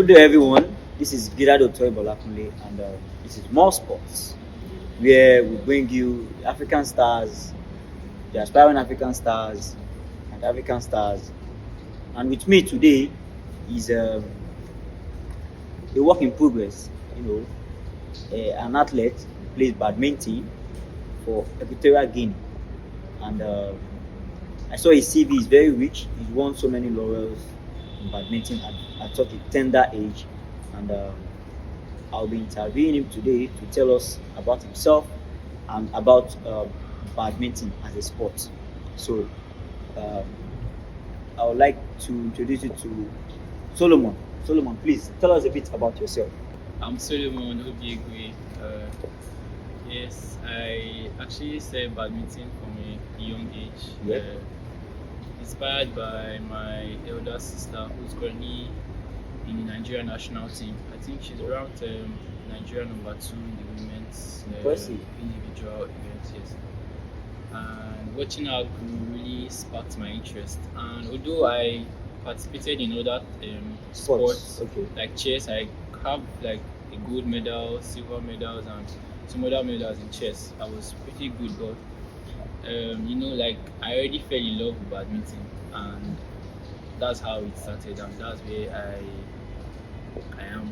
Good day, everyone. This is Gidado Bolakunle, and this is More Sports, where we bring you African stars, the aspiring African stars, and African stars. And with me today is a work in progress. An athlete who plays badminton for Equatorial Guinea, and I saw his CV is very rich. He's won so many laurels in badminton at such a tender age, and I'll be interviewing him today to tell us about himself and about badminton as a sport. So I would like to introduce you to Solomon. Solomon, please tell us a bit about yourself. I'm Solomon Obiegwe. Yes, I actually started badminton from a young age. Yeah. Inspired by my elder sister, who's currently in the Nigerian national team. I think she's ranked Nigeria number 2 in the women's individual events. Yes. And watching her grew really sparked my interest. And although I participated in other sports like chess, I have like a gold medal, silver medals, and some other medals in chess. I was pretty good, but like I already fell in love with badminton, and that's how it started, and that's where I am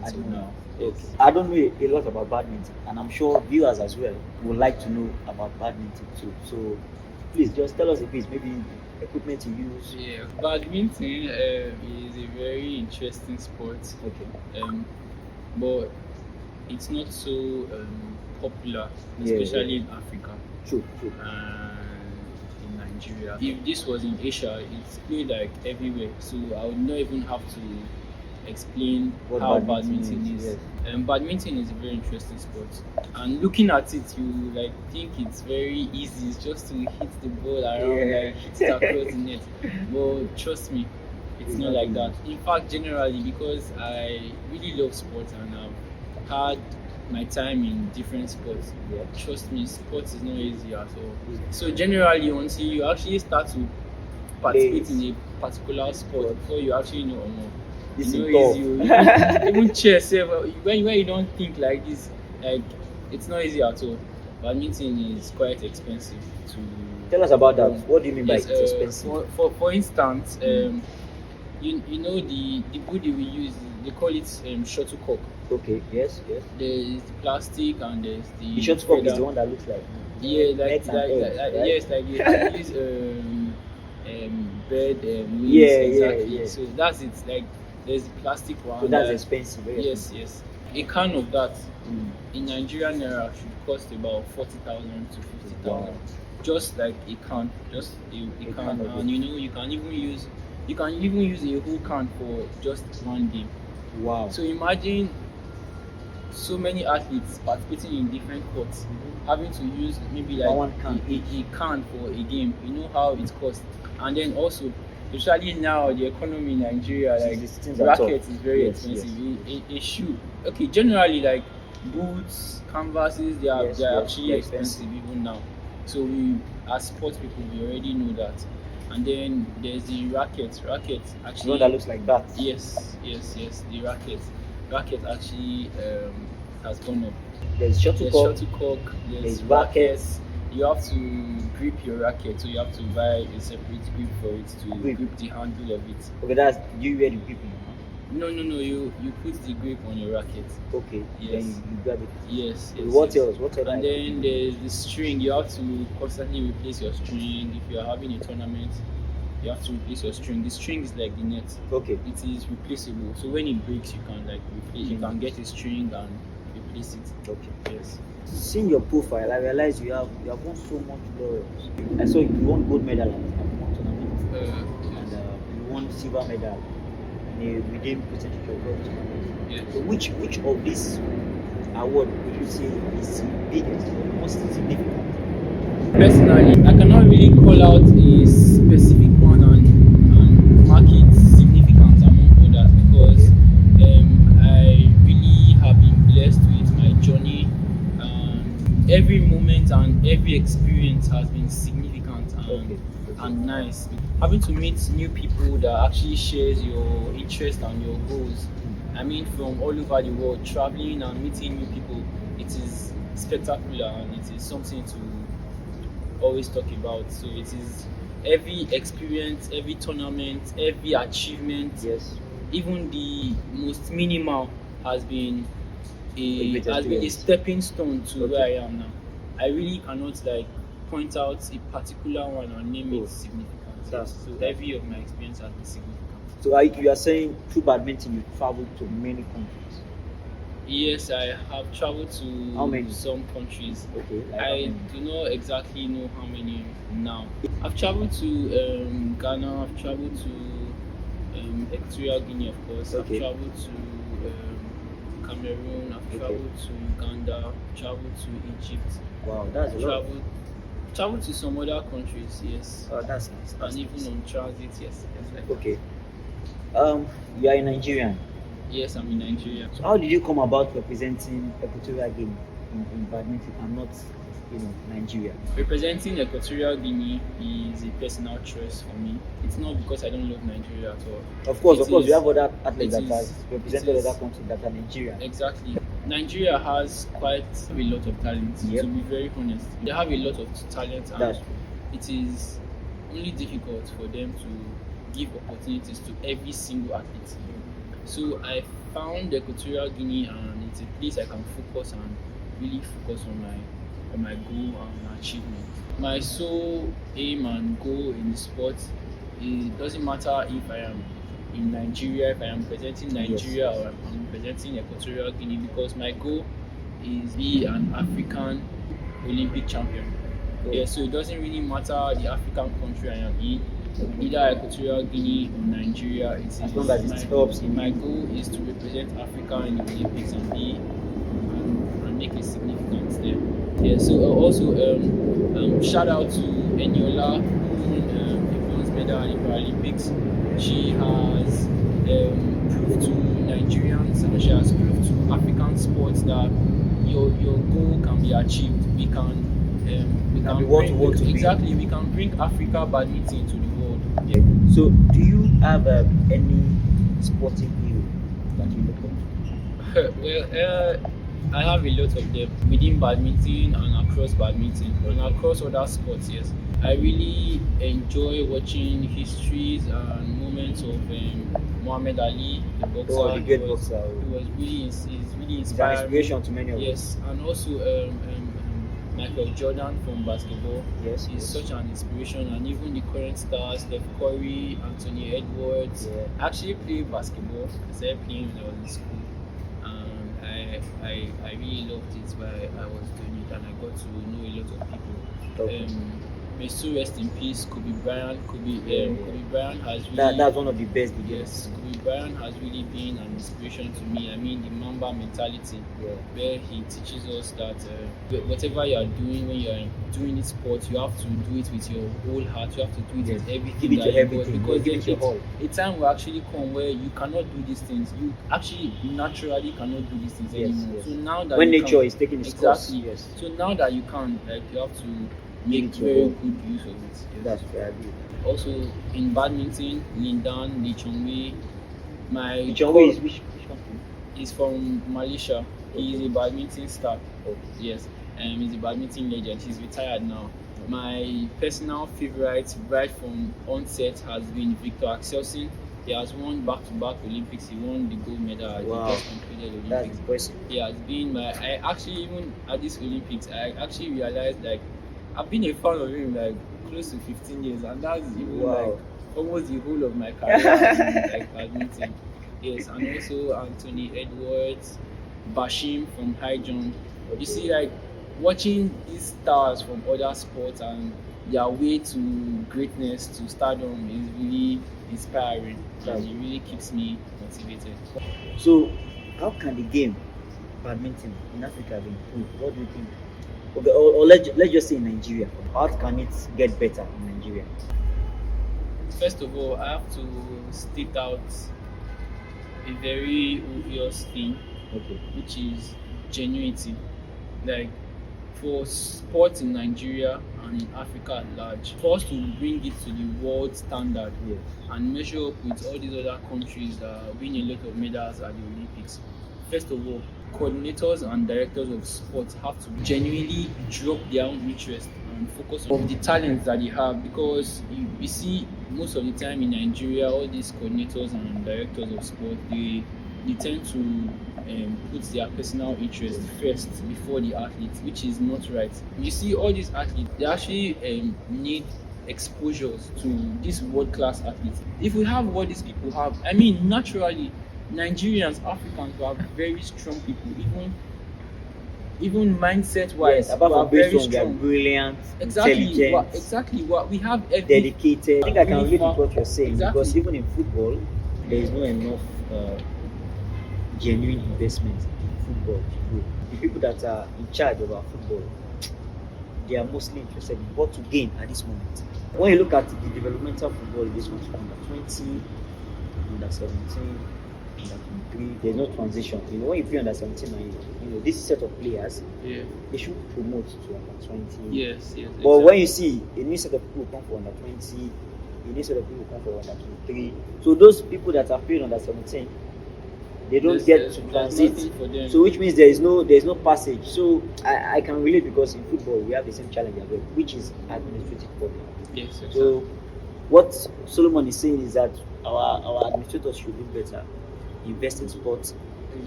until now. Okay. I don't know a lot about badminton, and I'm sure viewers as well would like to know about badminton too. So please just tell us a bit, maybe equipment you use. Yeah, badminton is a very interesting sport. Okay. But it's not so popular, especially in Africa. True. And in Nigeria. If this was in Asia, it's played like everywhere. So I would not even have to explain how badminton is. Yes. Badminton is a very interesting sport. And looking at it, you like think it's very easy. It's just to hit the ball around, like hit it across the net. But trust me, it's not like that. In fact, generally, because I really love sports and I've had my time in different sports. Yeah. Trust me, sports is not easy at all. So generally, until you actually start to participate in a particular sport before you actually know more. This it's is not easy. Even chess, when you don't think like this, like it's not easy at all. Badminton is quite expensive to. Tell us about that. What do you mean by it's expensive? For instance, you know the body we use, they call it shuttlecock. Okay. Yes. There's the plastic and there's the shuttlecock is the one that looks like. Yes, like you use bird wings. Exactly. Yeah. So that's it. Like there's the plastic one. So that's expensive. Yes. A can of that in Nigerian naira should cost about 40,000 to 50,000. Wow. Just like a can, just a can, and you can even use a whole can for just one game. Wow. So imagine so many athletes participating in different courts, having to use maybe like one can. a can for a game. You know how it costs, and then also, especially now the economy in Nigeria, like racket is very expensive. Yes. A shoe, okay, generally like boots, canvases, they are actually expensive even now. So we, as sports people, we already know that. And then there's the racket. Racket actually. The one that looks like that. Yes. The racket actually has gone up. There's shuttlecock. There's rackets. You have to grip your racket, so you have to buy a separate grip for it to grip the handle of it. Okay, that's you wear the grip. No. You put the grip on your racket. Okay. Yes. Then you grab it. Yes. What else? What else? And then there's the string. You have to constantly replace your string. If you are having a tournament, you have to replace your string. The string is like the net. Okay. It is replaceable. So when it breaks, you can like replace. You can get a string and replace it. Okay. Yes. Seeing your profile, I realized you have won so much laurels. I saw you won gold medal at one tournament, and you won silver medal in a within percentage of world tournament. Yes. So which of these award would you say is the biggest, most significant? Personally, I cannot really call out a specific one and mark it significant among others because I really have been blessed with my journey. Every moment and every experience has been significant, and Okay. and nice. Having to meet new people that actually shares your interest and your goals. I mean, from all over the world, traveling and meeting new people, it is spectacular and it is something to always talk about. So it is every experience, every tournament, every achievement, Yes. even the most minimal has been A great has been a experience. stepping stone to Okay. where I am now. I really cannot like point out a particular one or name Oh. its significance. That's- So that's- every of my experience has been significant. So you are saying through badminton you traveled to many countries. Yes, I have traveled to How many? some countries. Okay. Like how I many? do not exactly know how many now. I've traveled to Ghana. I've traveled to Equatorial Guinea, of course. Okay. I've traveled to Cameroon. I've Okay. traveled to Uganda. Traveled to Egypt. Wow, that's a lot. Traveled to some other countries, yes, Oh, that's nice. That's and even nice. on transit, yes. Like that. Okay. You are a Nigerian. Yes, I'm in Nigeria. So how did you come about representing Equatorial Guinea in badminton and not, Nigeria? Representing Equatorial Guinea is a personal choice for me. It's not because I don't love Nigeria at all. Of course, It we have other athletes it that is- have represented it is- other countries that are Nigerian. Exactly. Nigeria has quite a lot of talent, Yep. to be very honest. They have a lot of talent, and That's true. it is only difficult for them to give opportunities to every single athlete. So I found Equatorial Guinea, and it's a place I can focus and really focus on my goal and my achievement. My sole aim and goal in the sport, it doesn't matter if I am in Nigeria, if I am representing Nigeria, Yes. or I'm representing Equatorial Guinea, because my goal is be an African Olympic champion. Oh. Yeah, so it doesn't really matter the African country I am in, either Equatorial Guinea or Nigeria. As long as it helps in my goal is to represent Africa in the Olympics and make a significance there. Yeah, so also shout out to Eniola, who won a bronze medal in Paralympics. She has proved to Nigerians and she has proved to African sports that your goal can be achieved. We can be what you want to be. exactly. We can bring Africa badminton to the world. Yeah. So do you have any sporting hero that you look up to? Well, I have a lot of them within badminton and across badminton and across other sports. Yes, I really enjoy watching histories and moments of Muhammad Ali, the boxer. Oh, the great He was- boxer. He was really, he's really It's an inspiring. inspiration to many of us. Yes, and also Michael Jordan from basketball. Yes. He's such an inspiration, and even the current stars, Steph Curry, Anthony Edwards. Yeah. I actually played basketball. I started playing when I was in school, and I really loved it while I was doing it, and I got to know a lot of people. Okay. May so rest in peace, Kobe Bryant. Kobe Bryant has really. That's one of the best videos. Yes, Kobe Bryant has really been an inspiration to me. I mean, the Mamba mentality, Yeah. where he teaches us that whatever you are doing when you are doing this sport, you have to do it with your whole heart. You have to do it with everything Give it that your you everything. got. Because Give it your all. a time will actually come where you cannot do these things. You actually naturally cannot do these things Yes, anymore. yes. So now that When you nature can, is taking its course. exactly. Yes. So now that you can, like, you have to make it your very own. good use of it. Yes. That's fair. I agree. Also in badminton, Lindan Lee Chongwei, my Which always which country? is from Malaysia. He is a badminton star. Okay. Yes, he's a badminton legend. He's retired now. My personal favorite right from onset has been Victor Axelsen. He has won back-to-back Olympics. He won the gold medal at Wow. the just completed That's Olympics. impressive. He has been I actually, even at this Olympics, I actually realized, like, I've been a fan of him like close to 15 years, and that's even Wow. like almost the whole of my career in, like, badminton. Yes, and also Anthony Edwards, Bashim from high jump. You see, like, watching these stars from other sports and their way to greatness, to stardom, is really inspiring, and it really keeps me motivated. So, how can the game, badminton, in Africa be improved? What do you think? Okay, or let's just say in Nigeria. How can it get better in Nigeria? First of all, I have to state out a very obvious thing, Okay. which is genuinity. Like, for sports in Nigeria and in Africa at large, for us to bring it to the world standard Yes. and measure up with all these other countries that win a lot of medals at the Olympics. First of all, coordinators and directors of sports have to genuinely drop their own interest and focus on the talents that they have, because you see most of the time in Nigeria, all these coordinators and directors of sport, they tend to put their personal interest first before the athletes, which is not right. You see all these athletes, they actually need exposures to these world-class athletes. If we have what these people have, I mean, naturally Nigerians, Africans are very strong people, even mindset-wise. Yes, apart we are from being very strong, they are strong. brilliant, Exactly, intelligent, what we have every dedicated. I think I can relate uniform- with what you're saying, Exactly. because even in football, there is not enough genuine investment in football to grow. The people that are in charge of our football, they are mostly interested in what to gain at this moment. When you look at the developmental football, this one's under 20, under 17, under 23. There's no transition. When you play under 17, and this set of players, Yeah. they should promote to under 20. Yes. But Exactly. when you see a new set of people come for under 20, a new set of people come for under 23, so those people that are playing under 17, they don't get to There's transit. nothing for them. So which means there is no passage. So I can relate, because in football we have the same challenge as well, which is administrative problem. Yes, exactly. So what Solomon is saying is that our administrators should do better, invest in sports,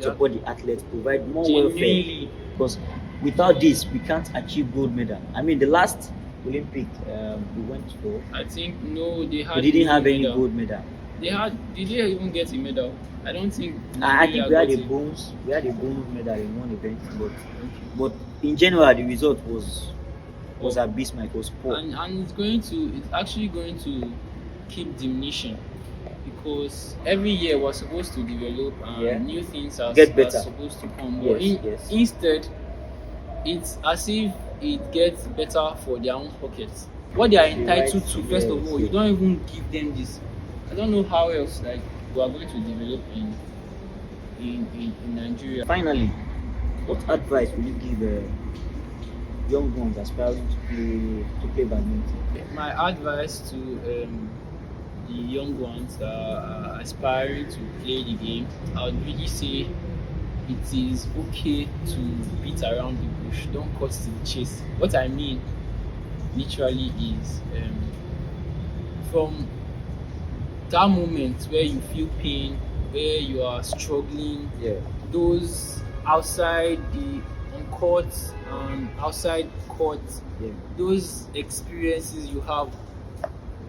support the athletes, provide more welfare. Genuinely. Because without this, we can't achieve gold medal. I mean, the last Olympic we went for, I think no, they had. we didn't no have any medal. gold medal. Did they even get a medal? I don't think. I think we had got a it. bronze. We had a bronze medal in one event, but in general, the result was abysmal. It was poor. And it's actually going to keep diminishing, because every year we're supposed to develop and Yeah. new things are Get better. supposed to come. Yes, But yes. instead, it's as if it gets better for their own pockets. What they are entitled right, to, first of yes, all, you yes. don't even give them this. I don't know how else we are going to develop in Nigeria. Finally, what advice will you give young ones aspiring to play badminton? My advice to the young ones that are aspiring to play the game, I would really say it is okay to beat around the bush. Don't cut to the chase. What I mean literally is from that moment where you feel pain, where you are struggling, Yeah. those outside the on court and outside court, Yeah. those experiences you have,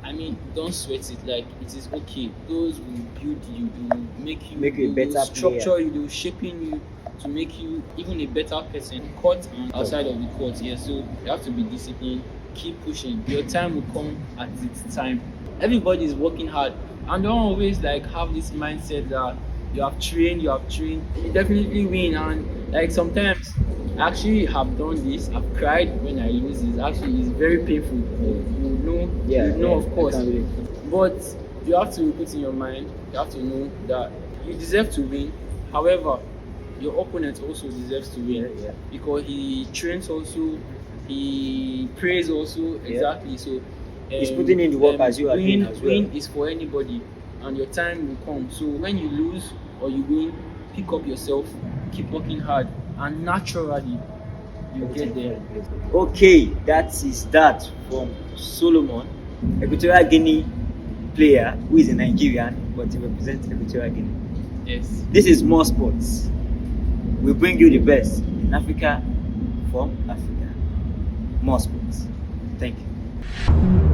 I mean, don't sweat it. Like, it is okay. Those will build you, they will make you Make you a they will better structure player. you, they will shaping you to make you even a better person, court and outside of the court. Yeah, so you have to be disciplined, keep pushing. Your time will come at its time. Everybody is working hard, and don't always have this mindset that you have trained, you definitely win. And sometimes I actually have done this. I've cried when I lose. It's very painful. You know, of course. I can relate. But you have to put in your mind, you have to know that you deserve to win. However, your opponent also deserves to win, Yeah. because he trains also, he prays also. Exactly. So He's putting in the work as you are doing as well. Win is for anybody, and your time will come. So when you lose or you win, pick up yourself, keep working hard, and naturally you get there. Okay, that is that from Solomon, Equatorial Guinea player who is a Nigerian but he represents Equatorial Guinea. Yes. This is More Sports. We bring you the best in Africa from Africa. More Sports. Thank you.